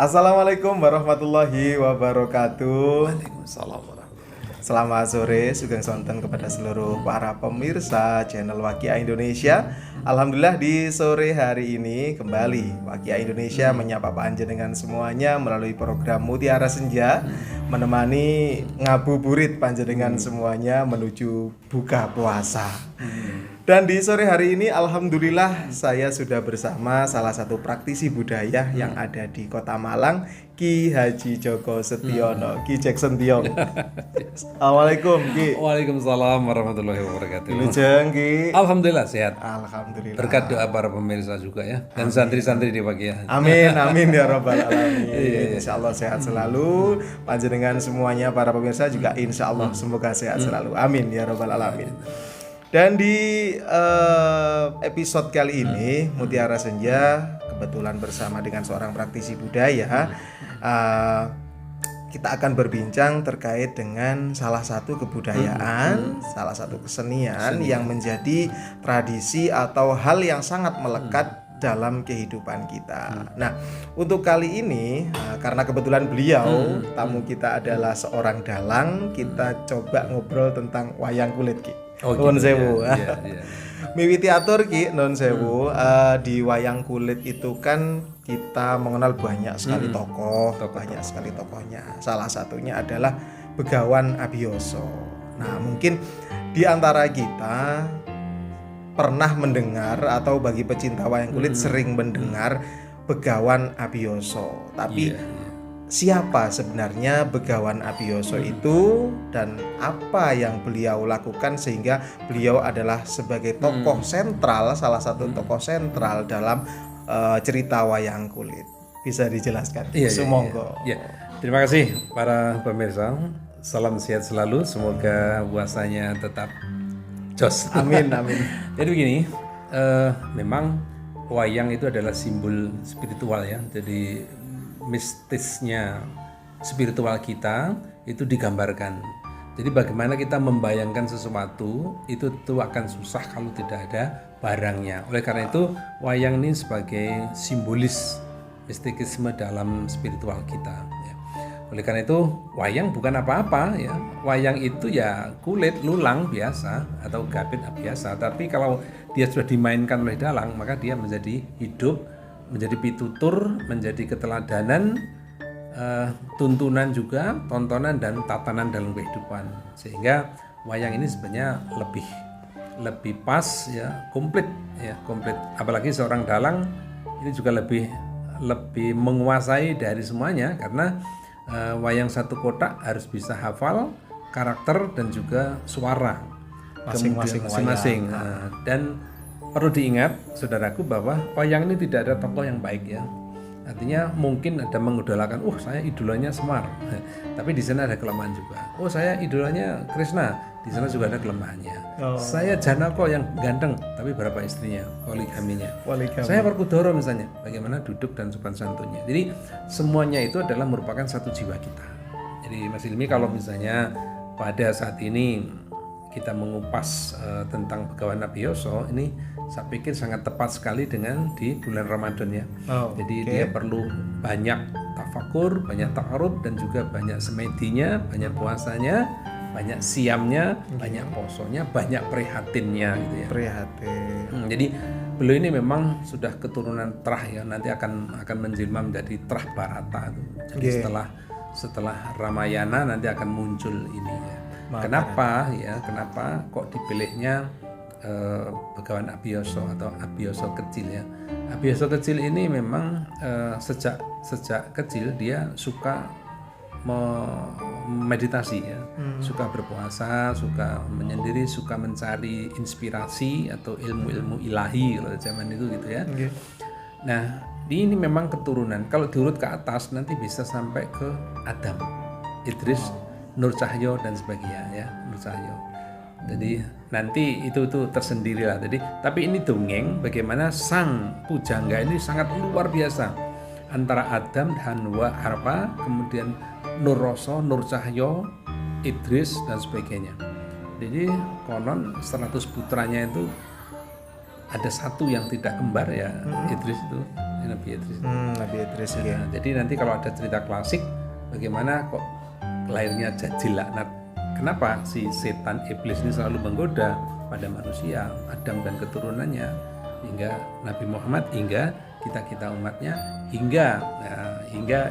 Assalamualaikum warahmatullahi wabarakatuh. Waalaikumsalam warahmatullahi. Selamat sore, sugeng sonten kepada seluruh para pemirsa channel Wakia Indonesia. Alhamdulillah di sore hari ini kembali Wakia Indonesia menyapa panjenengan semuanya melalui program Mutiara Senja, menemani ngabuburit panjenengan semuanya menuju buka puasa. Dan di sore hari ini alhamdulillah saya sudah bersama salah satu praktisi budaya yang ada di Kota Malang, Ki Haji Joko Setiono, Ki Jackson Tiong. Assalamualaikum Ki. Waalaikumsalam warahmatullahi wabarakatuh. Wilujeng Ki. Alhamdulillah sehat. Alhamdulillah. Berkat doa para pemirsa juga ya, dan santri-santri di Wakia. Amin, amin ya robbal alamin. Insya Allah sehat selalu. Panjenengan semuanya para pemirsa juga insya Allah semoga sehat selalu. Amin ya robbal alamin. Dan di episode kali ini Mutiara Senja kebetulan bersama dengan seorang praktisi budaya, kita akan berbincang terkait dengan salah satu kebudayaan, salah satu kesenian yang menjadi tradisi atau hal yang sangat melekat dalam kehidupan kita. Nah, untuk kali ini karena kebetulan beliau tamu kita adalah seorang dalang, kita coba ngobrol tentang wayang kulit Ki. Nuwun sewu. Miwiti atur Ki, nuwun sewu. Di wayang kulit itu kan kita mengenal banyak sekali tokoh, banyak sekali tokohnya. Salah satunya adalah Begawan Abiyasa. Nah, mungkin di antara kita pernah mendengar atau bagi pecinta wayang kulit sering mendengar Begawan Abiyasa. Tapi siapa sebenarnya Begawan Abiyasa itu dan apa yang beliau lakukan sehingga beliau adalah sebagai tokoh sentral, salah satu tokoh sentral dalam cerita wayang kulit. Bisa dijelaskan? Sumonggo. Terima kasih para pemirsa. Salam sehat selalu. Semoga puasanya tetap jos. Amin, amin. Jadi begini, memang wayang itu adalah simbol spiritual ya. Jadi mistisnya spiritual kita itu digambarkan. Jadi bagaimana kita membayangkan sesuatu itu akan susah kalau tidak ada barangnya. Oleh karena itu wayang ini sebagai simbolis mistikisme dalam spiritual kita ya. Oleh karena itu wayang bukan apa-apa ya. Wayang itu ya kulit lulang biasa atau gapit biasa. Tapi kalau dia sudah dimainkan oleh dalang maka dia menjadi hidup, menjadi pitutur, menjadi keteladanan, tuntunan juga, tontonan dan tatanan dalam kehidupan. Sehingga wayang ini sebenarnya lebih pas ya, komplit. Apalagi seorang dalang ini juga lebih menguasai dari semuanya karena wayang satu kotak harus bisa hafal karakter dan juga suara masing-masing. Dan perlu diingat, saudaraku, bahwa wayang ini tidak ada tokoh yang baik ya. Artinya mungkin ada mengidolakan, saya idolanya Semar, tapi di sana ada kelemahan juga. Saya idolanya Krishna, di sana juga ada kelemahannya. Saya Janaka yang ganteng, tapi berapa istrinya, poligaminya. Saya Werkudara misalnya, bagaimana duduk dan sopan santunnya. Jadi semuanya itu adalah merupakan satu jiwa kita. Jadi Mas Ilmi, kalau misalnya pada saat ini kita mengupas tentang Begawan Abiyasa, ini saya pikir sangat tepat sekali dengan di bulan Ramadan ya. Jadi dia perlu banyak tafakur, banyak ta'aruf dan juga banyak semedinya, banyak puasanya, banyak siamnya, banyak posonya, banyak prihatinnya gitu ya. Jadi beliau ini memang sudah keturunan Trah ya, nanti akan menjelma menjadi Trah Barata itu. Jadi setelah Ramayana nanti akan muncul ini ya. Kenapa kok dipilihnya Begawan Abiyasa atau Abiyasa kecil ya. Abiyasa kecil ini memang sejak kecil dia suka meditasi ya, suka berpuasa, suka menyendiri, suka mencari inspirasi atau ilmu-ilmu ilahi kalau zaman itu gitu ya. Nah, ini memang keturunan. Kalau diurut ke atas nanti bisa sampai ke Adam, Idris, Nur Cahyo dan sebagainya ya, Nur Cahyo. Jadi nanti itu tersendiri lah. Tapi ini dongeng bagaimana sang pujangga ini sangat luar biasa antara Adam dan Hawa, kemudian Nur Rasa, Nur Cahyo, Idris dan sebagainya. Jadi konon 100 putranya itu ada satu yang tidak kembar ya, Idris itu Nabi Idris. Nabi Idris ya. Nah, jadi nanti kalau ada cerita klasik, bagaimana kok lahirnya Dajjal laknat? Kenapa si setan iblis ini selalu menggoda pada manusia, Adam dan keturunannya, hingga Nabi Muhammad, hingga kita umatnya, hingga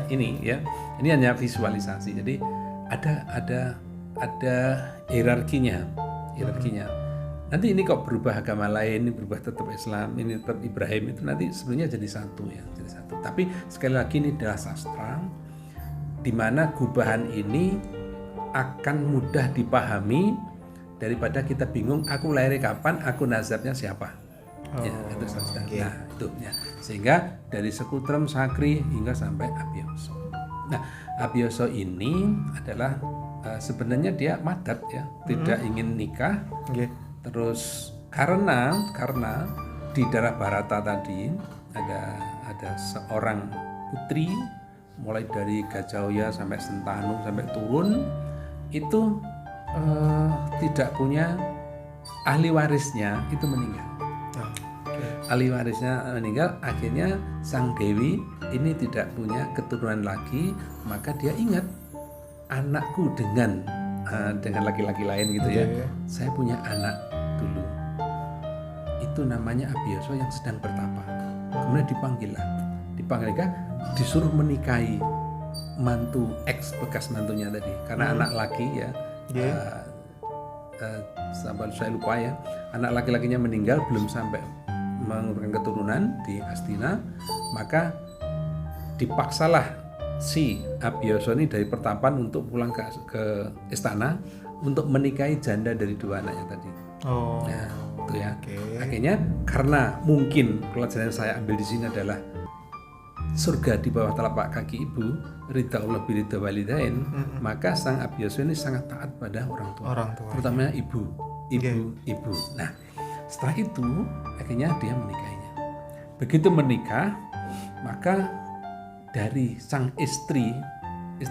ini ya. Ini hanya visualisasi. Jadi ada hierarkinya. Nanti ini kok berubah agama lain, ini berubah tetap Islam, ini tetap Ibrahim, itu nanti sebenarnya jadi satu ya, jadi satu. Tapi sekali lagi ini adalah sastra di mana gubahan ini akan mudah dipahami daripada kita bingung aku lahirnya kapan, aku nazabnya siapa. Ya, itu sastra. Okay. Nah, itu ya. Sehingga dari Sekutrem, Sakri hingga sampai Abiyasa. Nah, Abiyasa ini adalah sebenarnya dia madat ya, tidak ingin nikah. Okay. Terus karena di daerah Barata tadi ada seorang putri mulai dari Gajahhoya sampai Sentanu sampai turun itu tidak punya ahli warisnya, itu meninggal. Ahli warisnya meninggal, akhirnya sang dewi ini tidak punya keturunan lagi, maka dia ingat anakku dengan laki-laki lain gitu ya. Saya punya anak dulu. Itu namanya Abiyasa yang sedang bertapa. Kemudian dipanggilkan, disuruh menikahi mantu ex bekas mantunya tadi. Karena anak laki ya. Sampai saya lupa ya. Anak laki-lakinya meninggal belum sampai mengurungkan keturunan di Hastina, maka dipaksalah si Abiyasa ini dari pertapan untuk pulang ke istana untuk menikahi janda dari dua anaknya tadi. Nah, itu ya. Akhirnya karena mungkin pelajaran yang saya ambil di sini adalah surga di bawah telapak kaki ibu, ridha Allah biridha walidain, maka sang Abiyasa ini sangat taat pada orang tua. Terutama ibu. Nah, setelah itu akhirnya dia menikahinya. Begitu menikah, maka dari sang istri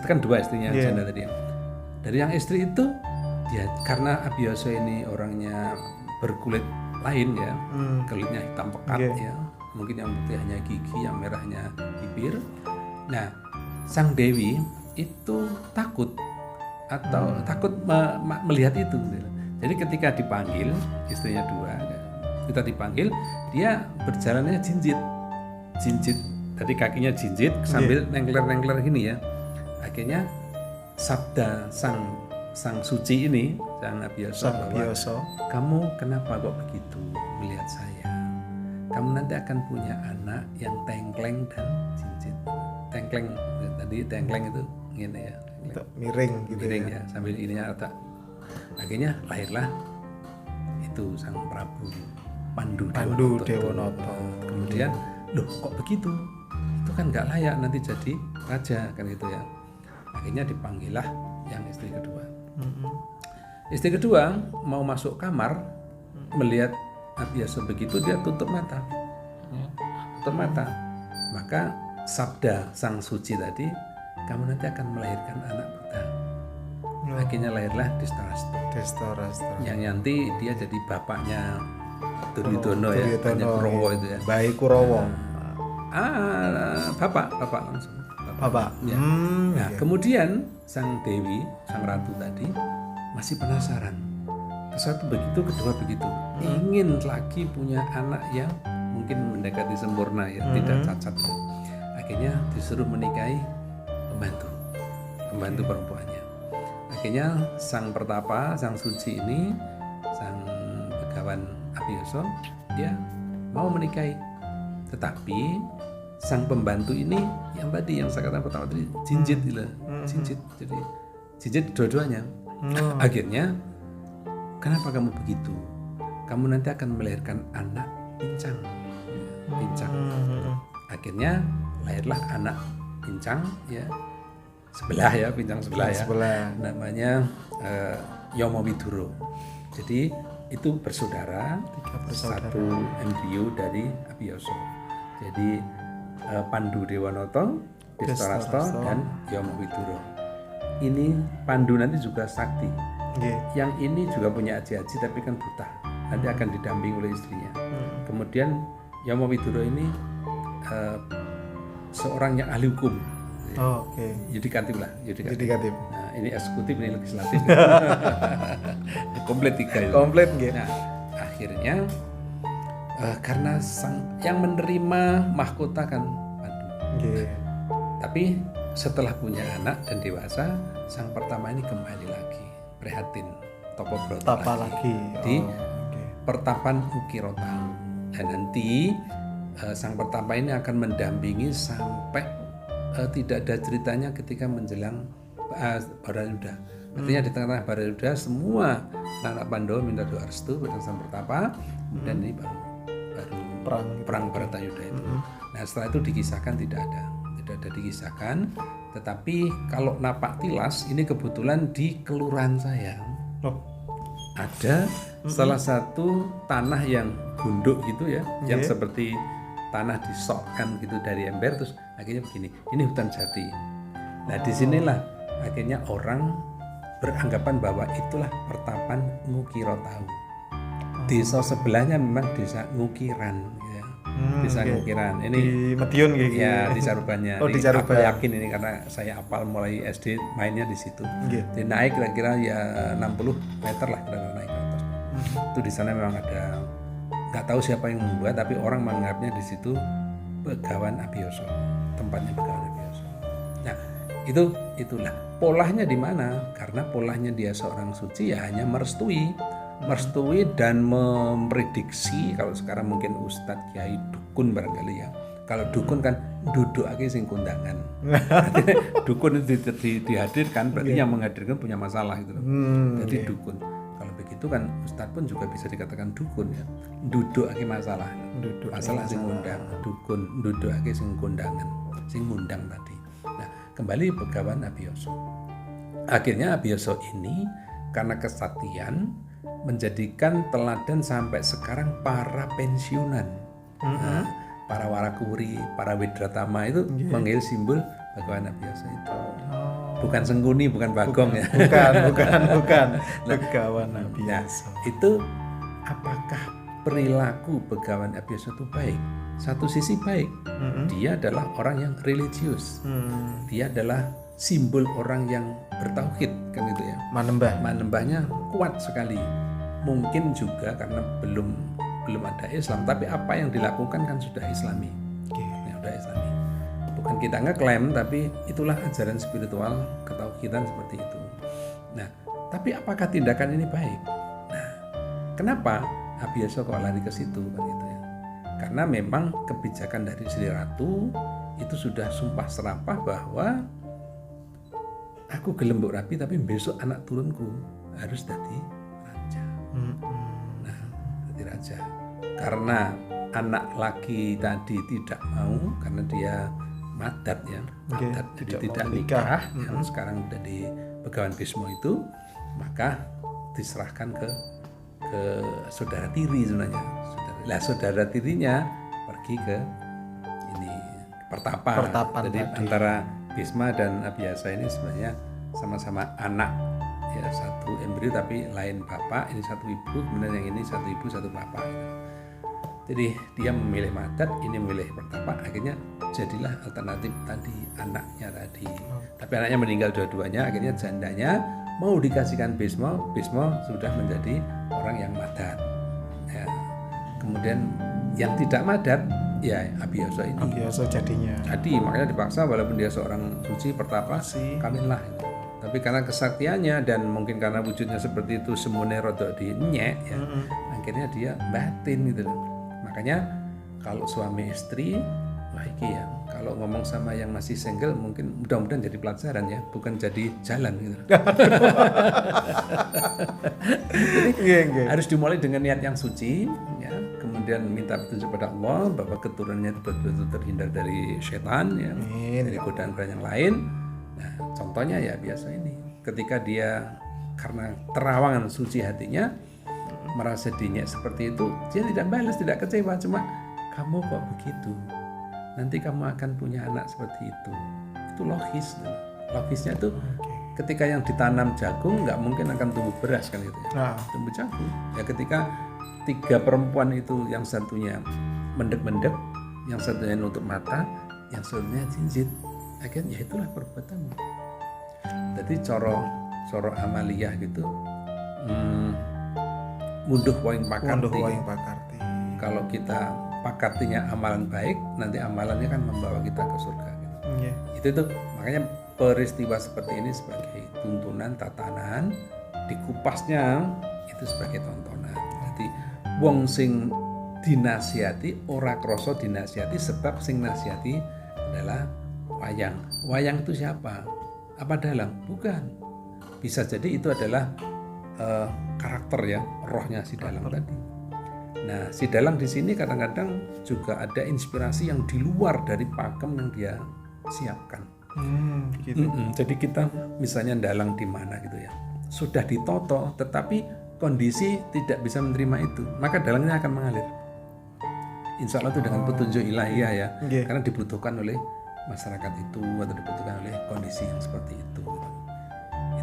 kan dua istrinya janda tadi. Dari yang istri itu dia karena Abiyasa ini orangnya berkulit lain ya, kulitnya hitam pekat ya. Mungkin yang putih hanya gigi, yang merahnya bibir. Nah, sang dewi itu takut melihat itu. Jadi ketika dipanggil istrinya dua, kita dipanggil, dia berjalannya jinjit. Tadi kakinya jinjit sambil nengkler gini ya. Akhirnya sabda sang suci ini, sang Abiyasa, bahwa kamu kenapa kok begitu melihat saya? Kamu nanti akan punya anak yang tengkleng dan jinjit. Tengkleng itu gini ya. Miring gitu ya. Sambil ininya ada. Akhirnya lahirlah itu sang Prabu Pandu Dewanata. Kemudian loh kok begitu? Itu kan nggak layak nanti jadi raja kan gitu ya. Akhirnya dipanggillah yang istri kedua. Istri kedua mau masuk kamar, melihat Abiyasa begitu, dia tutup mata. Maka sabda sang suci tadi, kamu nanti akan melahirkan anak putra. Akhirnya lahirlah Destarastra. Yang nanti dia jadi bapaknya Duryudana ya, Kurawa itu ya. Baik Kurawa. Bapak langsung. Bapak. Ya. Nah, kemudian sang dewi, sang ratu tadi masih penasaran. Satu begitu, kedua begitu. Ingin lagi punya anak yang mungkin mendekati sempurna ya, tidak cacat. Akhirnya disuruh menikahi pembantu perempuannya. Akhirnya sang pertapa, sang suci ini, sang begawan Abiyasa, dia mau menikahi. Tetapi sang pembantu ini yang tadi yang saya katakan pertama tadi jinjit. Jadi jinjit dua-duanya. Akhirnya kenapa kamu begitu? Kamu nanti akan melahirkan anak pincang. Akhirnya lahirlah anak pincang ya. Pincang sebelah ya. Namanya Yomowidura. Jadi itu bersaudara, satu embrio dari Abiyasa. Jadi Pandu Dewanata, Destarastra dan Yomowidura. Ini Pandu nanti juga sakti. Yang ini juga punya aji-aji tapi kan buta. Nanti akan didampingi oleh istrinya. Kemudian Yomowidura ini seorang yang ahli hukum. Oh, oke. Yudikatif lah, yudikatif. Yudikatif. Nah, ini eksekutif, ini legislatif. Komplit 3 itu. Komplit nggih. Nah, akhirnya karena yang menerima mahkota kan madu. Nggih. Tapi setelah punya anak dan dewasa, sang pertama ini kembali lagi prihatin, topo broto Tapa lagi. di oke. pertapan Ukirota. Dan nanti sang pertapa ini akan mendampingi sampai tidak ada ceritanya ketika menjelang Bharatayuddha. Artinya di tengah-tengah Bharatayuddha semua anak Pandawa minta doa restu pada sang pertapa, dan ini baru perang Bharatayuddha itu. Nah, setelah itu dikisahkan tidak ada dikisahkan. Tetapi kalau napak tilas ini kebetulan di kelurahan saya Oh. ada salah satu tanah yang gunduk gitu ya, yang seperti tanah disokkan gitu dari ember, terus akhirnya begini, ini hutan jati. Nah, disinilah akhirnya orang beranggapan bahwa itulah pertapan Ngukirotau. Desa sebelahnya memang desa Ngukiran gitu ya. Desa Ngukiran ini Di Madiun gitu. ya di Carubannya. Oh, di Ini Caruban. aku yakin ini karena saya apal mulai SD mainnya di situ. Nggih. Jadi naik kira-kira ya 60 meter lah kira-kira naik ke atas. Itu di sana memang ada, nggak tahu siapa yang membuat, tapi orang menganggapnya di situ Begawan Abiyasa, tempatnya Begawan Abiyasa. Nah, itulah polanya di mana? Karena polanya dia seorang suci ya hanya merestui dan memprediksi. Kalau sekarang mungkin Ustadz Kiai dukun barangkali ya. Kalau dukun kan duduk aja sing kondangan. Dukun itu dihadirkan berarti yang menghadirkan punya masalah gitu loh. Jadi dukun. Kalau begitu kan Ustadz pun juga bisa dikatakan dukun ya. Duduk aja masalah. Masalah sing ngundang. Dukun duduk aja sing kondangan. Sing ngundang tadi. Nah, kembali Begawan Abiyasa. Akhirnya Abiyasa ini karena kesaktian menjadikan teladan sampai sekarang para pensiunan, para warakuri, para widratama itu mengambil simbol Begawan Abiyasa itu. Bukan Sengkuni, bukan Bagong ya. Bukan. Begawan Abiyasa. Itu apakah perilaku Begawan Abiyasa itu baik? Satu sisi baik, dia adalah orang yang religius, dia adalah simbol orang yang bertauhid kan gitu ya. Manembahnya kuat sekali. Mungkin juga karena belum ada Islam, tapi apa yang dilakukan kan sudah Islami. Ya, sudah Islami. Bukan kita ngeklaim, tapi itulah ajaran spiritual ketauhidan seperti itu. Nah, tapi apakah tindakan ini baik? Nah, kenapa Abiyasa kok lari ke situ kan gitu ya? Karena memang kebijakan dari Sri Ratu itu sudah sumpah serapah bahwa aku gelem mbok rapi tapi besok anak turunku harus jadi raja. Nah, jadi raja. Karena anak laki tadi tidak mau karena dia madat ya, madat jadi tidak nikah, yang sekarang udah di Begawan Bisma itu, maka diserahkan ke saudara tiri sebenarnya. Saudara tirinya pergi ke ini pertapan. Jadi tadi antara Bisma dan Abiyasa ini sebenarnya sama-sama anak ya, satu embrio tapi lain bapak, ini satu ibu, kemudian yang ini satu ibu satu bapak. Jadi dia memilih madat, ini memilih pertapa, akhirnya jadilah alternatif tadi anaknya tadi. Tapi anaknya meninggal dua-duanya, akhirnya jandanya mau dikasihkan Bisma sudah menjadi orang yang madat. Ya. Kemudian yang tidak madat ya Abiyasa ini. Abiyasa jadinya. Jadi makanya dipaksa walaupun dia seorang suci pertapa, kawinlah. Tapi karena kesaktiannya dan mungkin karena wujudnya seperti itu semuanya rodok dinyek ya, akhirnya dia batin gitu loh. Makanya kalau suami istri, wah iki ya, kalau ngomong sama yang masih single mungkin mudah-mudahan jadi pelajaran ya, bukan jadi jalan gitu. Jadi harus dimulai dengan niat yang suci ya, kemudian minta petunjuk pada Allah bahwa keturunannya itu betul-betul terhindar dari setan ya, dari godaan-godaan yang lain. Nah, contohnya ya biasa ini, ketika dia karena terawangan suci hatinya merasa dinyek seperti itu, dia tidak balas, tidak kecewa, cuma kamu kok begitu, nanti kamu akan punya anak seperti itu logis. Logisnya itu ketika yang ditanam jagung nggak mungkin akan tumbuh beras kan gitu ya, tumbuh jagung ya. Ketika tiga perempuan itu yang satunya mendek-mendek, yang satunya nutup mata, yang satunya jinjit. Akhirnya ya itulah perbuatanmu. Jadi coro amaliyah gitu. Munduh poin pakarti. Kalau kita pakartinya amalan baik, nanti amalannya kan membawa kita ke surga gitu. Itu makanya peristiwa seperti ini sebagai tuntunan tatanan, dikupasnya itu sebagai tontonan. Jadi wong sing dinasihati ora krasa dinasihati sebab sing nasihati adalah wayang. Wayang itu siapa? Apa dalang? Bukan. Bisa jadi itu adalah karakter ya, rohnya si dalang tadi. Nah, si dalang di sini kadang-kadang juga ada inspirasi yang di luar dari pakem yang dia siapkan. Gitu. Jadi kita misalnya dalang di mana gitu ya, sudah ditoto, tetapi kondisi tidak bisa menerima itu, maka dalangnya akan mengalir. Insya Allah itu dengan petunjuk ilahiyah ya, karena dibutuhkan oleh masyarakat itu atau dibutuhkan oleh kondisi yang seperti itu.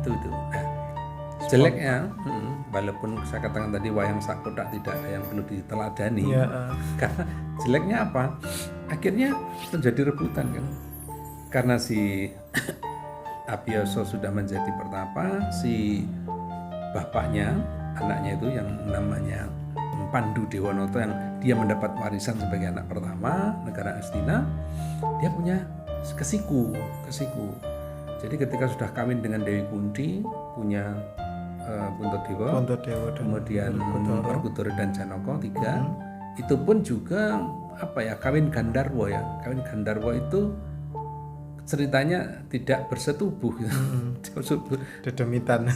Itu. Nah, jeleknya, walaupun saya katakan tadi wayang sakodak tidak ada yang perlu diteladani, karena jeleknya apa? Akhirnya terjadi rebutan kan, karena si Abiyasa sudah menjadi pertapa, si bapaknya, anaknya itu yang namanya Pandu Dewanoto yang dia mendapat warisan sebagai anak pertama negara Astina, dia punya kesiku. Jadi ketika sudah kawin dengan Dewi Kunti, punya Puntadewa, kemudian Werkudara dan Janaka 3, itu pun juga kawin Gandarwa ya. Kawin Gandarwa itu ceritanya tidak bersetubuh Dedemitan.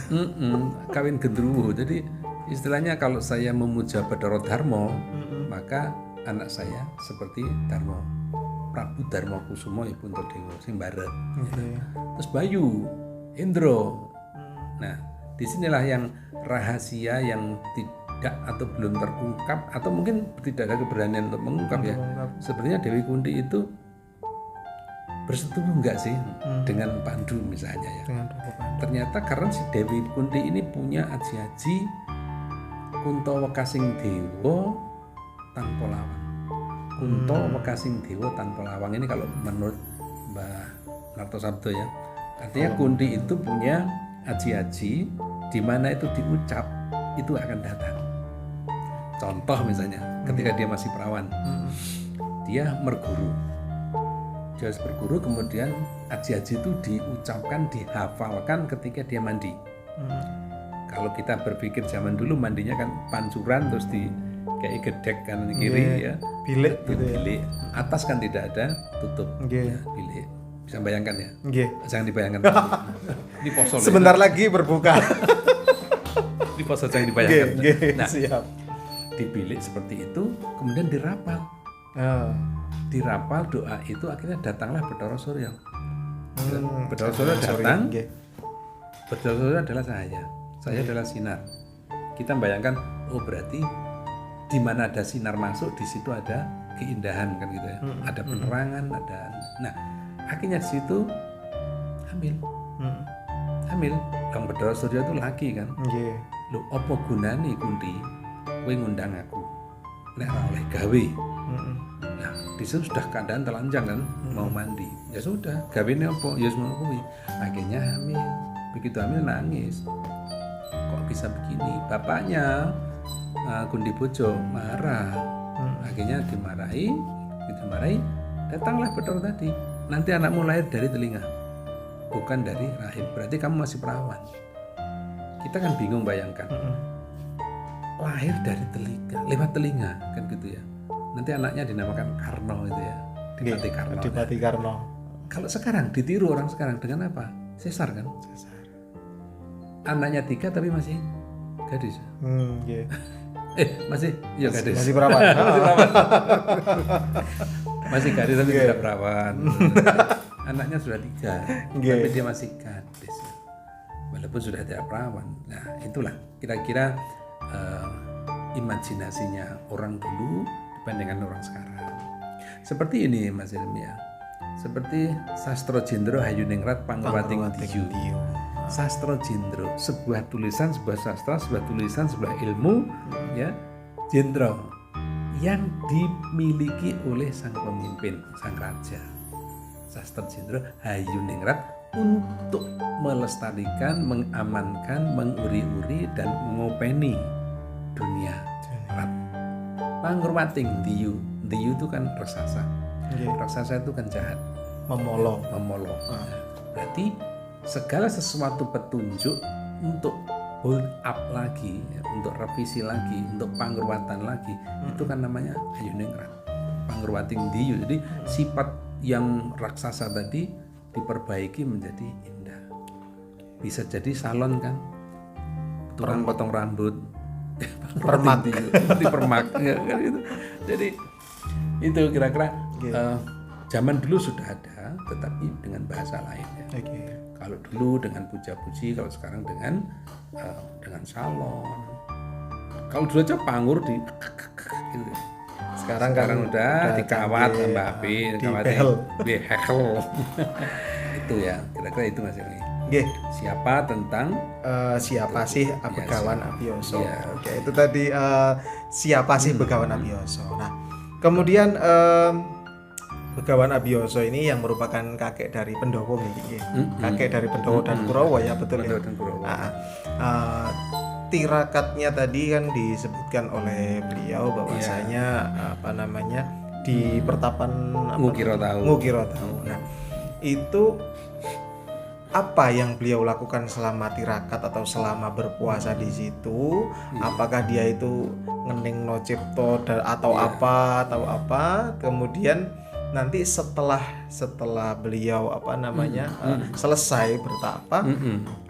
Kawin gendruwo. Jadi istilahnya kalau saya memuja Bathara Darma, maka anak saya seperti Darma, Prabu Darma Kusuma ya Puntadewa sing bareng. Terus Bayu, Indro. Nah, disinilah yang rahasia yang tidak atau belum terungkap atau mungkin tidak ada keberanian untuk mengungkap ya. Sebenarnya Dewi Kunti itu bersetubuh enggak sih dengan Pandu misalnya ya. Ternyata karena si Dewi Kunti ini punya aji-aji Kunto Wekasing Dewa tanpa lawang. Kunto Wekasing Dewa tanpa lawang ini kalau menurut Mbah Nartosabdo ya. Artinya Kunti itu punya aji-aji di mana itu diucap itu akan datang. Contoh misalnya ketika dia masih perawan, dia merguru. Dia harus berguru, kemudian aji-aji itu diucapkan, dihafalkan ketika dia mandi. Kalau kita berpikir zaman dulu mandinya kan pancuran terus di kayak gedek kanan kiri ya. Bilik gitu ya. Bilik. Atas kan tidak ada tutup. Ya, bilik. Bisa bayangkan ya? Jangan dibayangkan. Ini poso. Sebentar lagi berbuka. Ini poso jangan dibayangkan. Nah, siap. Di bilik seperti itu kemudian dirapal. Dirapal doa itu akhirnya datanglah Bathara Surya. Bathara Surya datang. Bathara Surya adalah saya adalah sinar. Kita bayangkan, oh berarti di mana ada sinar masuk di situ ada keindahan kan gitu ya. Ada penerangan, ada. Nah, akhirnya di situ hamil. Kang Bathara Surya itu laki kan. Loh, apa gunane Kunti kowe ngundang aku? Nek ora oleh gawe. Nah, di situ sudah keadaan telanjang kan, mau mandi. Ya sudah, gawene apa? Ya semua kuwi. Akhirnya hamil. Begitu hamil nangis. Kok bisa begini? Bapaknya Gundi Bojo marah. Akhirnya dimarahi, datanglah Bathara tadi. Nanti anakmu lahir dari telinga, bukan dari rahim. Berarti kamu masih perawan. Kita kan bingung bayangkan. Lahir dari telinga, lewat telinga kan gitu ya. Nanti anaknya dinamakan Karno itu ya, Adipati Karno. Kalau sekarang ditiru orang sekarang dengan apa? Sesar kan? Anaknya 3 tapi masih gadis. Masih gadis. Masih perawan. Masih gadis tapi tidak perawan. Anaknya sudah 3 tapi dia masih gadis. Walaupun sudah tidak perawan. Nah, itulah kira-kira imajinasinya orang dulu dibandingkan orang sekarang. Seperti ini Mas Ilmiah. Seperti Sastro Jendro Hayuningrat Pangwating Diyu. Sastro Jendro, sebuah tulisan, sebuah sastra, sebuah tulisan, sebuah ilmu ya. Jendro yang dimiliki oleh sang pemimpin, sang raja Sastra Jendra Hayuningrat untuk melestarikan, mengamankan, menguri-uri dan mengopeni dunia rat. Pangruwating diyu itu kan raksasa. Raksasa itu kan jahat, Memolo. Berarti segala sesuatu petunjuk untuk hold up lagi, untuk revisi lagi, untuk pangruwatan lagi, itu kan namanya Hayuningrat, pangruwating diyu. Jadi sifat yang raksasa tadi diperbaiki menjadi indah. Bisa jadi salon kan, tukang potong rambut, Permak. dipermak, kan itu. Jadi itu kira-kira zaman dulu sudah ada, tetapi dengan bahasa lain ya. Kalau dulu dengan puja-puji, kalau sekarang dengan salon. Kalau dulu aja panggur di gitu. Sekarang udah dikawat Mbak Api, dihel. Itu ya, kira-kira itu Mas Irwi. Siapa tentang siapa sih Begawan Abiyasa? Ya. Oke, itu tadi siapa sih Begawan Abiyasa. Nah, kemudian Begawan Abiyasa ini yang merupakan kakek dari Pendowo nih, kakek dari Pendowo dan Kurawa ya, betul ya. Tirakatnya tadi kan disebutkan oleh beliau bahwasanya di pertapan Ngukiro Tahu. Nah, itu apa yang beliau lakukan selama tirakat atau selama berpuasa di situ? Apakah dia itu ngening no cipto atau apa? Kemudian nanti setelah beliau selesai bertapa,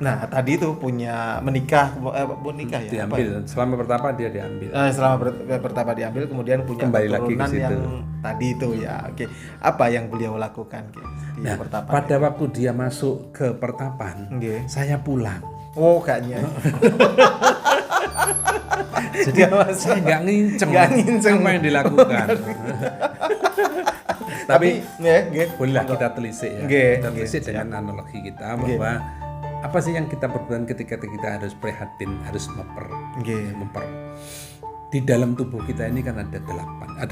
nah tadi itu punya menikah ya, diambil selama bertapa dia diambil. Selama bertapa diambil, kemudian punya kembali lagi ke situ. yang tadi itu ya. Apa yang beliau lakukan di pertapan? Pada waktu dia masuk ke pertapan, saya pulang. Oh, kayaknya. Jadi saya nggak nginceng apa yang dilakukan. Tapi bolehlah kita telisik ya. Kita telisik dengan analogi kita bahwa apa sih yang kita perbuat ketika kita harus prihatin, harus memper. Di dalam tubuh kita ini kan ada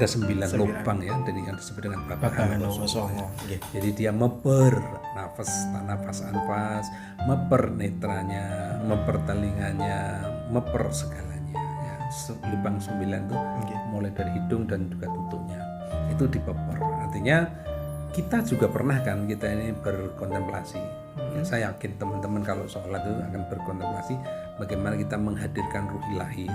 9 lubang ya, jadi yang disebut dengan Babakan Songo. Jadi dia meper nafas anfas, meper netranya, meper telinganya, meper segalanya ya. Lubang 9 itu mulai dari hidung dan juga tutupnya itu dipeper. Artinya kita juga pernah kan, kita ini berkontemplasi. Ya, saya yakin teman-teman kalau sholat itu akan berkontemplasi bagaimana kita menghadirkan ruh ilahi.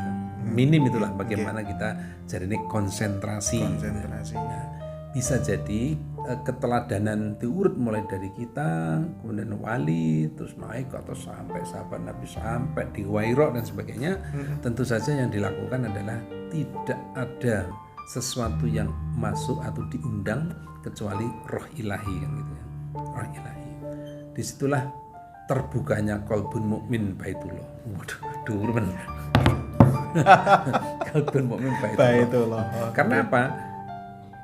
Minim itulah bagaimana kita jadi ini konsentrasi. Nah, bisa jadi keteladanan diurut mulai dari kita, kemudian wali, terus naik ke atas sampai sahabat Nabi, sampai di Wairo dan sebagainya. Tentu saja yang dilakukan adalah tidak ada sesuatu yang masuk atau diundang kecuali roh ilahi kan gitu ya. Roh ilahi. Disitulah terbukanya qalbun mukmin baitullah. Waduh, dulu bener. Qalbun mukmin baitullah. Karena apa?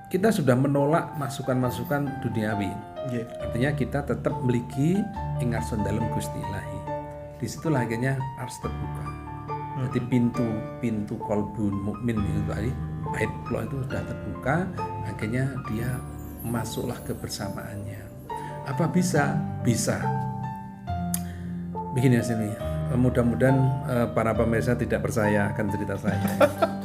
Kita sudah menolak masukan-masukan duniawi. Artinya kita tetap memiliki ingasun dalam Gusti Ilahi. Disitulah akhirnya harus terbuka. Jadi pintu qalbun mukmin itu tadi baitullah itu sudah terbuka, akhirnya dia masuklah kebersamaannya. Apa bisa? Bisa. Begini ya sini. Mudah-mudahan para pemirsa tidak percaya akan cerita saya.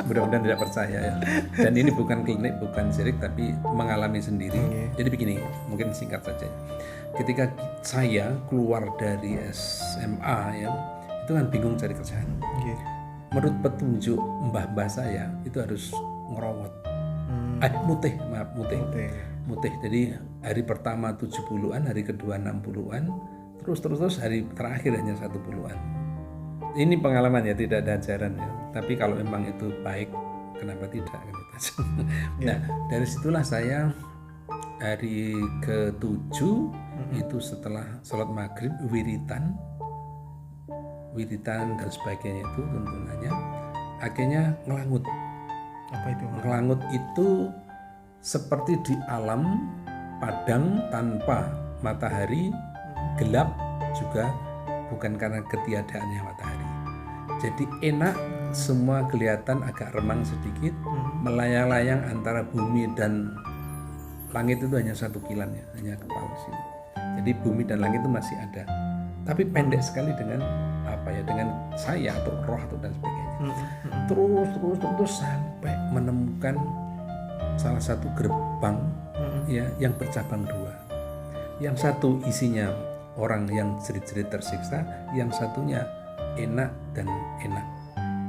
Mudah-mudahan tidak percaya ya. Dan ini bukan klinik, bukan syirik, tapi mengalami sendiri. Jadi begini, mungkin singkat saja. Ketika saya keluar dari SMA ya, itu kan bingung cari kerjaan. Menurut petunjuk mbah-mbah saya itu harus ngerowot. Mutih. Jadi hari pertama 70-an, hari kedua 60-an, terus hari terakhir hanya 10-an. Ini pengalaman ya, tidak ada ajaran ya. Tapi kalau memang itu baik, kenapa tidak? Nah, dari situlah saya hari ke-7 itu setelah sholat maghrib wiritan dan sebagainya itu tuntunannya, akhirnya ngelangut. Apa itu? Ngelangut itu seperti di alam padang tanpa matahari, gelap juga bukan karena ketiadaannya matahari. Jadi enak semua kelihatan agak remang sedikit, melayang-layang antara bumi dan langit itu hanya 1 kilan ya, hanya kepala sini. Jadi bumi dan langit itu masih ada, tapi pendek sekali dengan dengan saya atau roh atau dan sebagainya. Terus sampai menemukan salah satu gerbang ya yang bercabang 2. Yang satu isinya orang yang jerit-jerit tersiksa, yang satunya enak dan enak.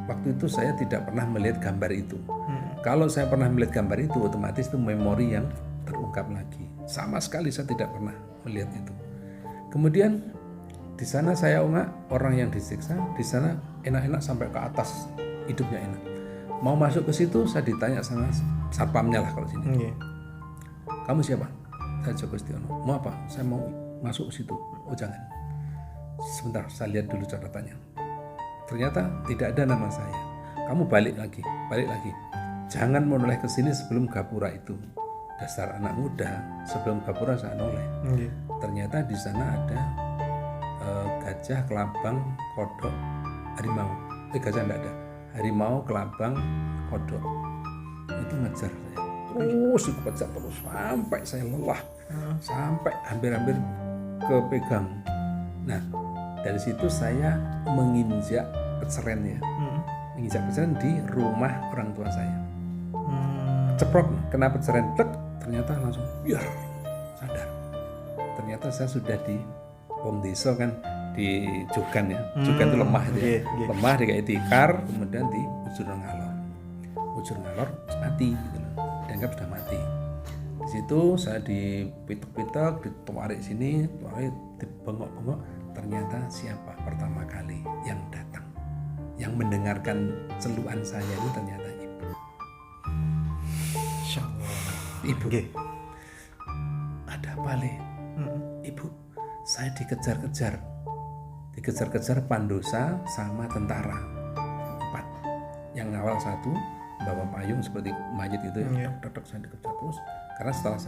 Waktu itu saya tidak pernah melihat gambar itu. Kalau saya pernah melihat gambar itu, otomatis itu memori yang terungkap lagi. Sama sekali saya tidak pernah melihat itu. Kemudian di sana saya orang yang disiksa, di sana enak-enak sampai ke atas, hidupnya enak. Mau masuk ke situ, saya ditanya sama satpamnya lah kalau sini. Kamu siapa? Saya Joko Setiono. Mau apa? Saya mau masuk ke situ. Oh jangan. Sebentar, saya lihat dulu catatannya. Ternyata tidak ada nama saya. Kamu balik lagi. Jangan menoleh ke sini sebelum gapura itu. Dasar anak muda, sebelum gapura saya noleh. Ternyata di sana ada gajah, kelabang, kodok, harimau. Gajah tidak ada. Harimau, kelabang, kodok. Itu ngejar saya. Terus dikejar terus sampai saya lelah. Sampai hampir-hampir kepegang. Nah, dari situ saya menginjak peceren ya. Menginjak peceren di rumah orang tua saya. Ceprok, kena peceren, ternyata langsung biar sadar. Ternyata saya sudah di Wong Desa kan, di Jogan ya. Jogan itu lemah itu ya. Lemah dikayak tikar, kemudian di ujur ngalor. Ujur ngalor mati gitu loh. Dianggap sudah mati. Di situ saya dipitek-pitek, ditarik sini, tarik dibengok-bengok. Ternyata siapa pertama kali yang datang, yang mendengarkan celuan saya itu ternyata ibu. Ibu, ada apa Le? Ibu, saya dikejar-kejar Pandosa sama tentara 4. Yang awal 1 bawa payung seperti mayit itu ya, saya dikejar terus. Karena setelah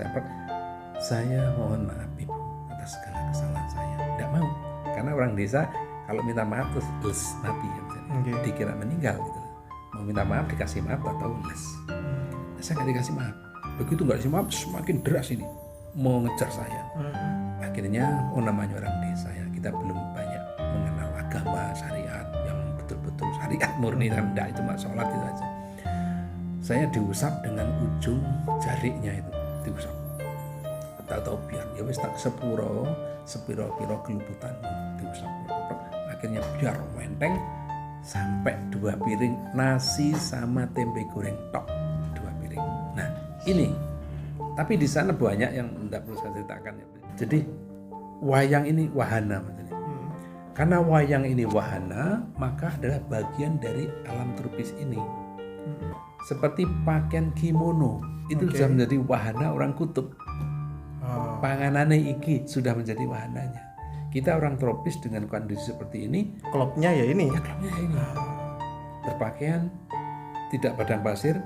saya mohon maaf Ibu atas segala kesalahan saya. Tidak mau, karena orang desa kalau minta maaf terus mati ya, dikira meninggal gitu. Mau minta maaf dikasih maaf atau les. Saya nggak dikasih maaf. Begitu nggak dikasih maaf semakin deras ini mau ngejar saya. Akhirnya namanya orang desa ya, kita belum banyak mengenal agama syariat yang betul-betul syariat murni dan tidak itu sholat itu aja. Saya diusap dengan ujung jariknya itu, diusap. Tak tahu biar ya wis tak sepiro keluputan diusap. Akhirnya biar menteng sampai 2 piring nasi sama tempe goreng tok, 2 piring. Nah ini, tapi di sana banyak yang tidak perlu saya ceritakan ya. Jadi wayang ini wahana maksudnya. Karena wayang ini wahana, maka adalah bagian dari alam tropis ini. Seperti pakaian kimono itu sudah menjadi wahana orang kutub. Panganane iki sudah menjadi wahananya. Kita orang tropis dengan kondisi seperti ini, klubnya ya ini. Berpakaian tidak padang pasir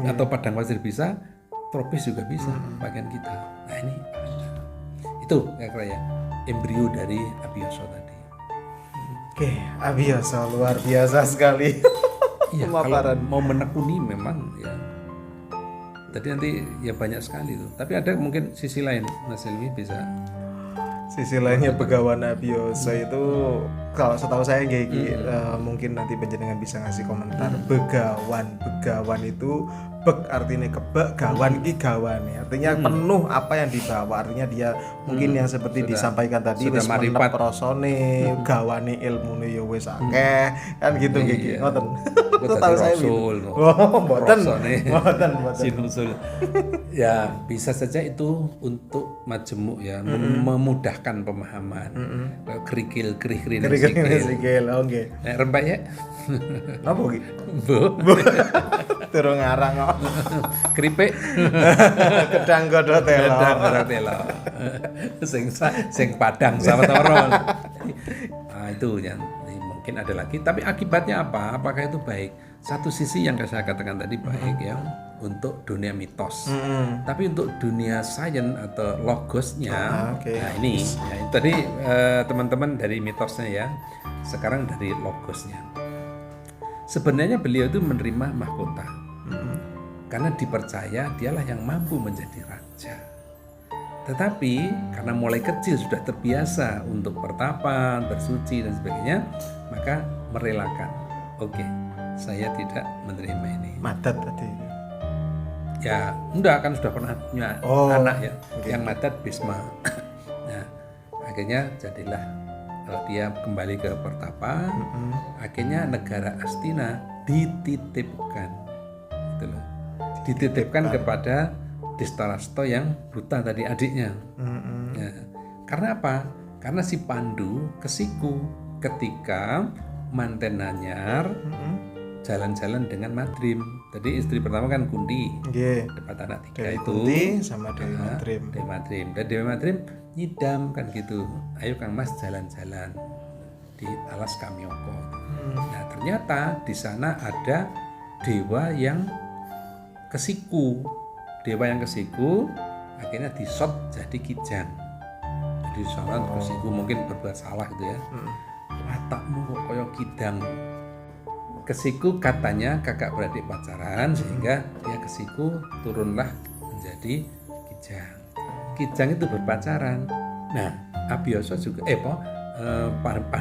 atau padang pasir bisa, tropis juga bisa pakaian kita. Nah ini itu kira-kira ya embrio dari Abiyasa tadi. Oke, Abiyasa luar biasa sekali. Iya, kalau mau menekuni memang ya. Tadi nanti ya banyak sekali tuh. Tapi ada mungkin sisi lain, Mas Ilmi bisa. Sisi lainnya Begawan Abiyasa itu kalau setahu saya mungkin nanti panjenengan bisa ngasih komentar. Begawan itu beg artinya kebek, gawan iki gawane. Artinya penuh apa yang dibawa. Artinya dia mungkin yang seperti disampaikan tadi wis menep prosone, gawane ilmune ya wis akeh. Kan gitu nggih. Ngoten. Tahu saya gitu. Oh, mboten. Sinusul. Ya, bisa saja itu untuk majemuk ya, memudahkan pemahaman. Kerikil-kerikil sikil. Oke. Nek rembak ya. Napa iki? Bu. Turun ngarang kok. Keripik. Gedang godho telo. Sing Padang Sawetara. Nah, itu yang mungkin ada lagi, tapi akibatnya apa? Apakah itu baik? Satu sisi yang saya katakan tadi baik ya untuk dunia mitos. Tapi untuk dunia sains atau logosnya, nah ini ya, tadi teman-teman dari mitosnya ya. Sekarang dari logosnya. Sebenarnya beliau itu menerima mahkota. Karena dipercaya dialah yang mampu menjadi raja. Tetapi karena mulai kecil sudah terbiasa untuk bertapa, bersuci dan sebagainya, maka merelakan. Oke, saya tidak menerima ini. Madat tadi. Ya, enggak, kan sudah pernah punya anak ya, yang madat Bisma. Nah, akhirnya jadilah dia kembali ke pertapa. Akhirnya negara Astina dititipkan, gitu loh. Dititipkan kepada Dhestarasto yang buta tadi, adiknya. Ya. Karena apa? Karena si Pandu kesiku ketika manten Nanyar jalan-jalan dengan Madrim. Tadi istri pertama kan Kunti, dapat anak 3 Dewi itu. Kunti sama Dewi Madrim. Dewi Madrim. Dan Dewi Madrim nyidam kan gitu. Ayo Kang Mas jalan-jalan di alas Kamyoko. Nah ternyata di sana ada dewa yang kesiku. Dewa yang kesiku akhirnya disot jadi kijang. Jadi sana kesiku mungkin berbuat salah gitu ya. Watakmu kok koyo kidang. Kesiku katanya kakak beradik pacaran, sehingga dia kesiku turunlah menjadi kijang. Kijang itu berpacaran. Nah, Abiyasa juga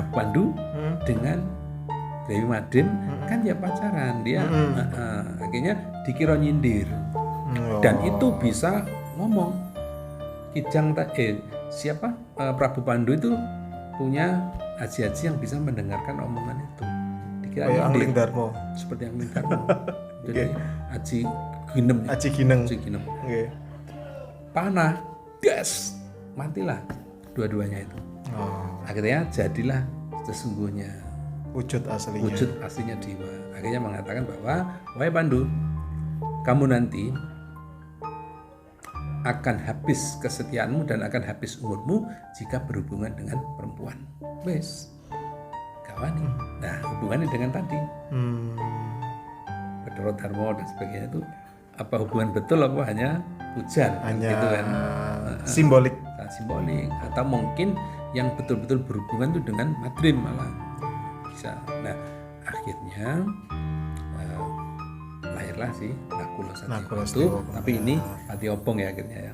Pandu dengan Dewi Madrim kan ya pacaran. Dia akhirnya dikira nyindir. Dan itu bisa ngomong. Kijang Prabu Pandu itu punya aji-aji yang bisa mendengarkan omongan itu. Kayak Angling Darmo. Seperti Angling Darmo. Jadi Aji Ginem. Aji Gineng. Panah, das, matilah dua-duanya itu. Akhirnya jadilah sesungguhnya wujud aslinya dewa. Akhirnya mengatakan bahwa, wahai Pandu, kamu nanti akan habis kesetiaanmu dan akan habis umurmu jika berhubungan dengan perempuan. Wes. Kawani. Nah, hubungannya dengan tadi Bathara Darma dan sebagainya itu apa hubungan betul apa hanya hujan gitu kan? Simbolik atau mungkin yang betul-betul berhubungan itu dengan Madrim malah bisa. Nah, akhirnya lahirlah si Nakula Satya itu, tapi ini Pati Obong ya akhirnya ya.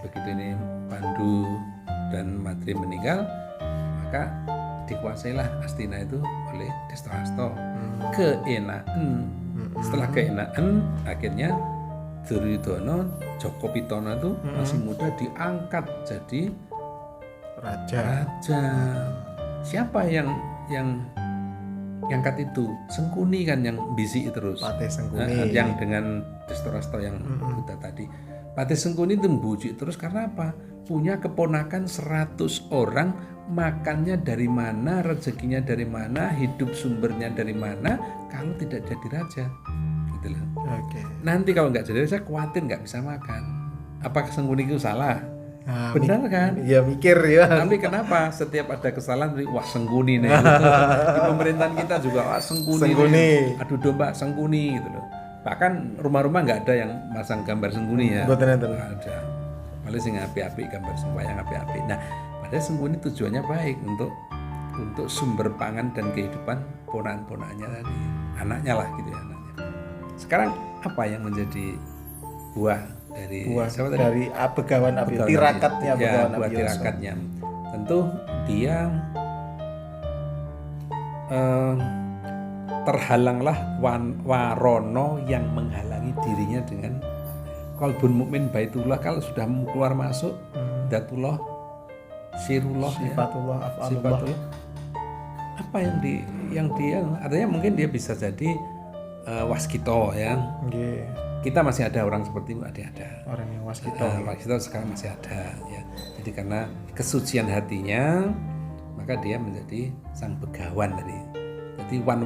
Begitu ini Pandu dan Madrim meninggal, maka dikuasailah Astina itu oleh Dhestarasto. Keenaan. Setelah keenaan, akhirnya Duryudana Jokopitana itu masih muda diangkat jadi raja. Siapa yang angkat itu? Sengkuni kan yang bisi terus. Patih Sengkuni. Yang dengan Dhestarasto yang buta tadi. Patih Sengkuni itu membujuk terus karena apa? Punya keponakan 100 orang, makannya dari mana, rezekinya dari mana, hidup sumbernya dari mana, kalau tidak jadi raja, gitu loh. Nanti kalau nggak jadi raja, khawatir nggak bisa makan. Apakah Sengkuni itu salah? Benar kan? Iya mikir ya. Tapi kenapa setiap ada kesalahan, wah Sengkuni nih. Gitu. Di pemerintahan kita juga, wah Sengkuni. Adu domba Sengkuni gitu loh. Bahkan rumah-rumah nggak ada yang masang gambar Sengkuni ya. Nggak ada. Malah sing api-api gambar sembahyang api-api. Nah, padahal Sengkuni tujuannya baik untuk sumber pangan dan kehidupan ponakan-ponakannya tadi, anaknya lah gitu ya anaknya. Sekarang apa yang menjadi buah dari Begawan Api, tirakatnya Begawan Api. Buah tirakatnya. Tentu dia terhalanglah Warono yang menghalangi dirinya dengan Qalbun Mukmin Baitullah. Kalau sudah keluar masuk Datullah, Sirullah, Sifatullah, Af'alullah. Apa yang dia artinya mungkin dia bisa jadi waskito ya. Kita masih ada orang seperti itu, ada orang yang waskito. Waskito sekarang masih ada ya. Jadi karena kesucian hatinya, maka dia menjadi sang begawan tadi. Jadi wan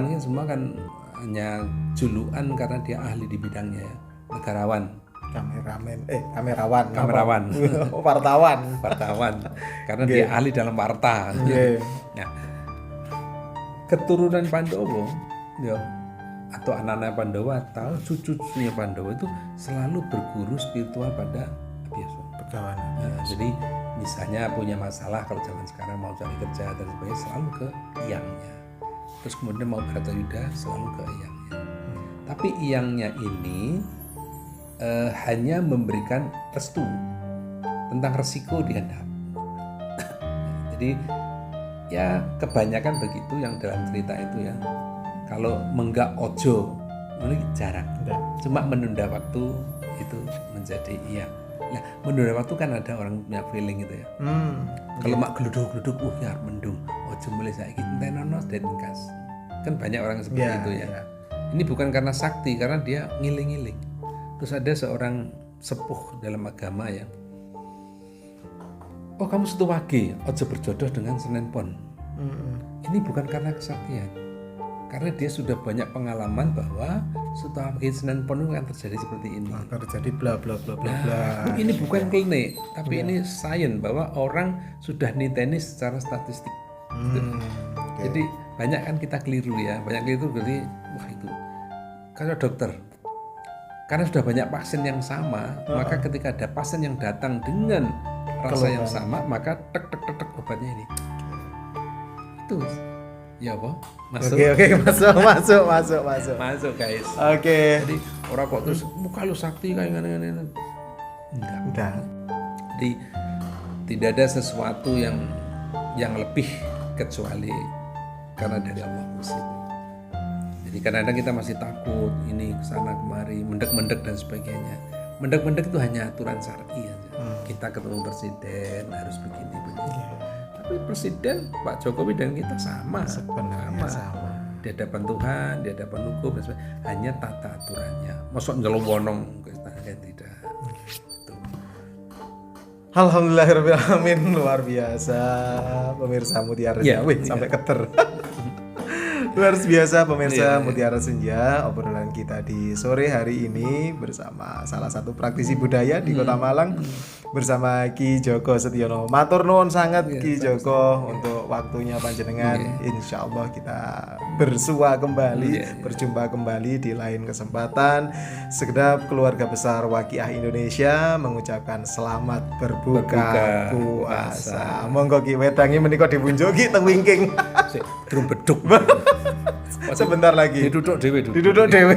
ini semua kan hanya julukan karena dia ahli di bidangnya ya. Negarawan, kamerawan, wartawan, karena dia ahli dalam warta. Nah, keturunan Pandowo, ya, atau anak-anak Pandowo atau cucu-cucunya Pandowo itu selalu berguru spiritual pada Abiyasa. Jadi misalnya punya masalah kalau zaman sekarang mau cari kerja dan sebagainya, selalu ke tiangnya. terus kemudian mau Bharatayuddha selalu ke Eyangnya. Tapi Eyangnya ini hanya memberikan restu tentang resiko dihadap. Jadi ya kebanyakan begitu yang dalam cerita itu ya. Kalau menggak ojo ini jarang. Cuma menunda waktu itu menjadi iya. Nah, menunda waktu kan ada orang punya feeling gitu ya. Kalau mak geluduk-geluduk, ya mendung. Ojo mulai saiki entenono den kas. Kan banyak orang seperti itu ya. Ini bukan karena sakti, karena dia ngiling-ngiling. Terus ada seorang sepuh dalam agama ya. Oh kamu Setuwage, ojo berjodoh dengan Senen Pon. Ini bukan karena kesaktian. Karena dia sudah banyak pengalaman bahwa Setuwage Senen Pon itu akan terjadi seperti ini. Akan terjadi bla bla bla bla bla. Ini bukan klinik, tapi ini sains bahwa orang sudah niteni secara statistik. Jadi banyak kan kita keliru ya. Banyak keliru berarti wah itu. Kalau dokter, karena sudah banyak pasien yang sama, maka ketika ada pasien yang datang dengan rasa yang sama, maka tek tek tek tek obatnya ini. Itu. Ya apa? Masuk. Oke, masuk. Masuk guys. Oke. Jadi orang kok terus muka lu sakti kayak gini. Enggak. Jadi tidak ada sesuatu yang lebih kecuali karena dari Allah Gusti. Jadi kadang-kadang kita masih takut ini kesana kemari, mendek-mendek dan sebagainya. Mendek-mendek itu hanya aturan syar'i aja. Kita ketemu presiden harus begini. Tapi presiden Pak Jokowi dan kita sama. Sebenarnya sama. Di hadapan Tuhan, di hadapan hukum dan sebagainya. Hanya tata aturannya. Mosok nyelowonong ke istana kan tidak. Gitu. Alhamdulillahirrahmanirrahim, luar biasa pemirsa Mutiara Senja. Sampai keter. Luar biasa pemirsa Mutiara Senja, obrolan kita di sore hari ini bersama salah satu praktisi budaya di Kota Malang bersama Ki Joko Setiono. Matur nuwun sangat Ki Joko untuk waktunya panjenengan. Insya Allah kita bersua kembali, berjumpa kembali di lain kesempatan. Segenap keluarga besar Waqiah Indonesia mengucapkan selamat berbuka puasa. Monggo Ki wedangi menika dibunjuki teng wingking. Drum beduk. Sebentar lagi. Diduduk dewe.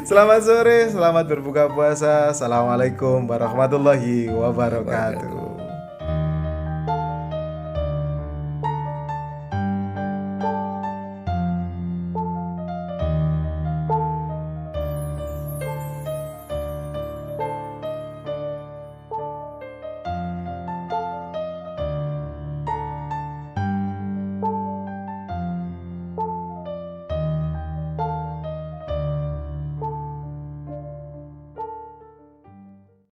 Selamat sore, selamat berbuka puasa. Assalamualaikum warahmatullahi wabarakatuh.